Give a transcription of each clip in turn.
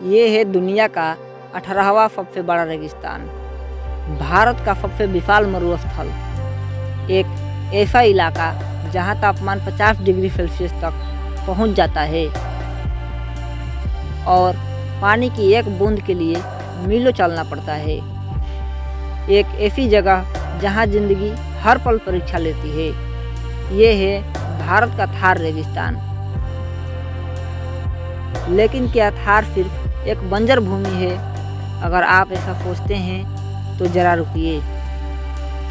ये है दुनिया का 18वां सबसे बड़ा रेगिस्तान, भारत का सबसे विशाल मरुस्थल, एक ऐसा इलाका जहां तापमान 50 डिग्री सेल्सियस तक पहुंच जाता है और पानी की एक बूंद के लिए मीलों चलना पड़ता है। एक ऐसी जगह जहां जिंदगी हर पल परीक्षा लेती है। ये है भारत का थार रेगिस्तान। लेकिन क्या थार सिर्फ एक बंजर भूमि है? अगर आप ऐसा सोचते हैं तो जरा रुकिए।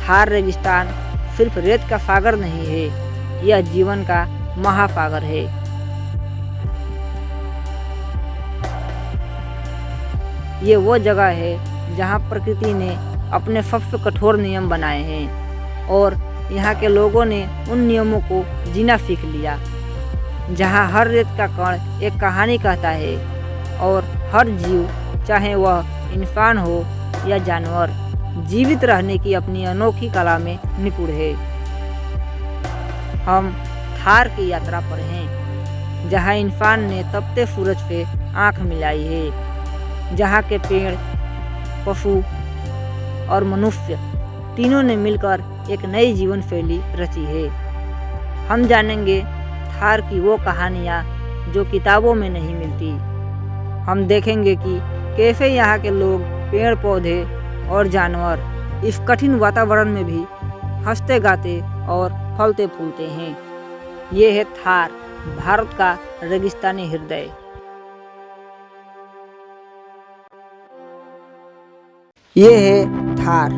थार रेगिस्तान सिर्फ रेत का सागर नहीं है, यह जीवन का महासागर है। ये वो जगह है जहां प्रकृति ने अपने सबसे कठोर नियम बनाए हैं और यहाँ के लोगों ने उन नियमों को जीना सीख लिया। जहाँ हर रेत का कण एक कहानी कहता है और हर जीव, चाहे वह इंसान हो या जानवर, जीवित रहने की अपनी अनोखी कला में निपुण है। हम थार की यात्रा पर हैं, जहाँ इंसान ने तपते सूरज से आंख मिलाई है, जहाँ के पेड़, पशु और मनुष्य तीनों ने मिलकर एक नई जीवन शैली रची है। हम जानेंगे थार की वो कहानियाँ जो किताबों में नहीं मिलती। हम देखेंगे कि कैसे यहाँ के लोग, पेड़ पौधे और जानवर इस कठिन वातावरण में भी हंसते गाते और फलते फूलते हैं। ये है थार, भारत का रेगिस्तानी हृदय। ये है Thar,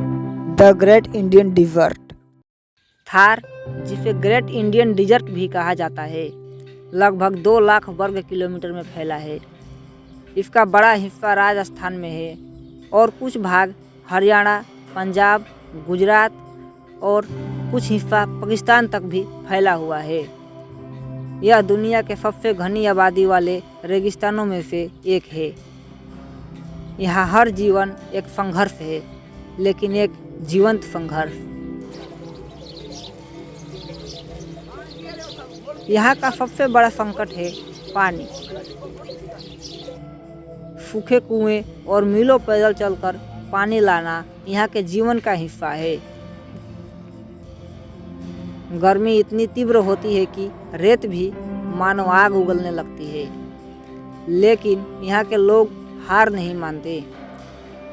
the great Indian desert. Thar, जिसे ग्रेट इंडियन डिजर्ट भी कहा जाता है, लगभग 2 लाख वर्ग किलोमीटर में फैला है। इसका बड़ा हिस्सा राजस्थान में है और कुछ भाग हरियाणा, पंजाब, गुजरात और कुछ हिस्सा पाकिस्तान तक भी फैला हुआ है। यह दुनिया के सबसे घनी आबादी वाले रेगिस्तानों में से एक है। यहाँ हर जीवन एक संघर्ष है, लेकिन एक जीवंत संघर्ष। यहाँ का सबसे बड़ा संकट है पानी। सूखे कुएं और मीलों पैदल चलकर पानी लाना यहाँ के जीवन का हिस्सा है। गर्मी इतनी तीव्र होती है कि रेत भी मानो आग उगलने लगती है, लेकिन यहाँ के लोग हार नहीं मानते।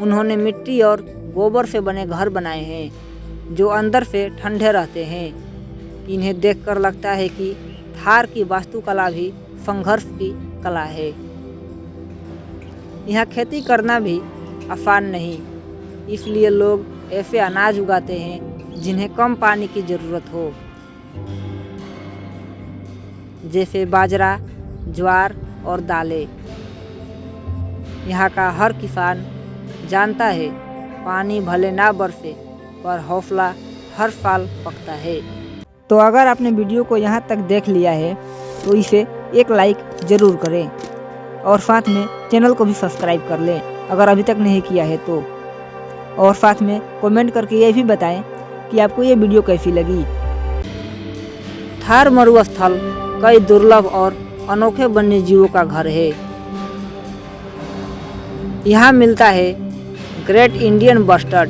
उन्होंने मिट्टी और गोबर से बने घर बनाए हैं जो अंदर से ठंडे रहते हैं। इन्हें देखकर लगता है कि थार की वास्तुकला भी संघर्ष की कला है। यहाँ खेती करना भी आसान नहीं, इसलिए लोग ऐसे अनाज उगाते हैं जिन्हें कम पानी की ज़रूरत हो, जैसे बाजरा, ज्वार और दालें। यहाँ का हर किसान जानता है पानी भले ना बरसे, पर हौसला हर साल पकता है। तो अगर आपने वीडियो को यहाँ तक देख लिया है तो इसे एक लाइक ज़रूर करें और साथ में चैनल को भी सब्सक्राइब कर लें अगर अभी तक नहीं किया है तो। और साथ में कमेंट करके ये भी बताएं कि आपको ये वीडियो कैसी लगी। थार मरुस्थल कई दुर्लभ और अनोखे वन्य जीवों का घर है। यहाँ मिलता है ग्रेट इंडियन बस्टर्ड,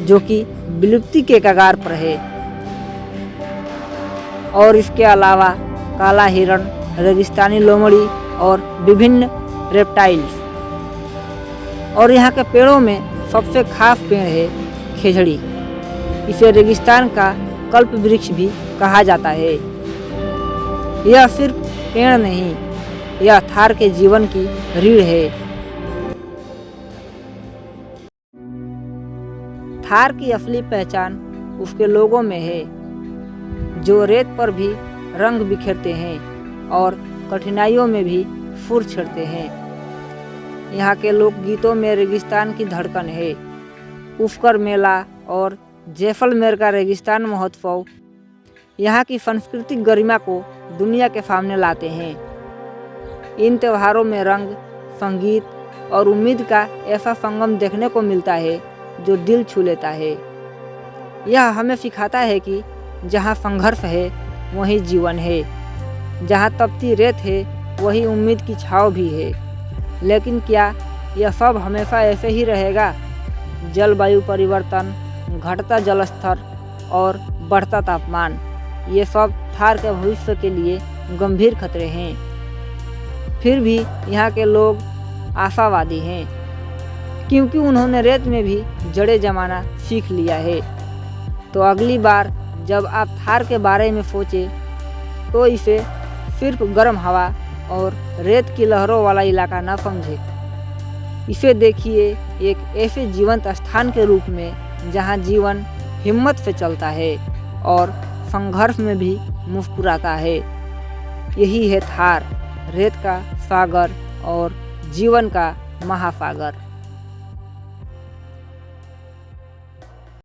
जो कि विलुप्ति के कगार पर है, और इसके अलावा काला हिरण, रेगिस्तानी लोमड़ी और विभिन्न रेप्टाइल्स। और यहाँ के पेड़ों में सबसे खास पेड़ है खेजड़ी। इसे रेगिस्तान का कल्प वृक्ष भी कहा जाता है। यह सिर्फ पेड़ नहीं, यह थार के जीवन की रीढ़ है। थार की असली पहचान उसके लोगों में है, जो रेत पर भी रंग बिखेरते हैं और कठिनाइयों में भी सुर छेड़ते हैं। यहाँ के लोकगीतों में रेगिस्तान की धड़कन है। पुष्कर मेला और जैसलमेर का रेगिस्तान महोत्सव यहाँ की सांस्कृतिक गरिमा को दुनिया के सामने लाते हैं। इन त्योहारों में रंग, संगीत और उम्मीद का ऐसा संगम देखने को मिलता है जो दिल छू लेता है। यह हमें सिखाता है कि जहाँ संघर्ष है वहीं जीवन है, जहाँ तपती रेत है वहीं उम्मीद की छाँव भी है। लेकिन क्या यह सब हमेशा ऐसे ही रहेगा? जलवायु परिवर्तन, घटता जल स्तर और बढ़ता तापमान, ये सब थार के भविष्य के लिए गंभीर खतरे हैं। फिर भी यहाँ के लोग आशावादी हैं, क्योंकि उन्होंने रेत में भी जड़ें जमाना सीख लिया है। तो अगली बार जब आप थार के बारे में सोचें तो इसे सिर्फ गर्म हवा और रेत की लहरों वाला इलाका न समझें। इसे देखिए एक ऐसे जीवंत स्थान के रूप में जहाँ जीवन हिम्मत से चलता है और संघर्ष में भी मुस्कुराता है। यही है थार, रेत का सागर और जीवन का महासागर।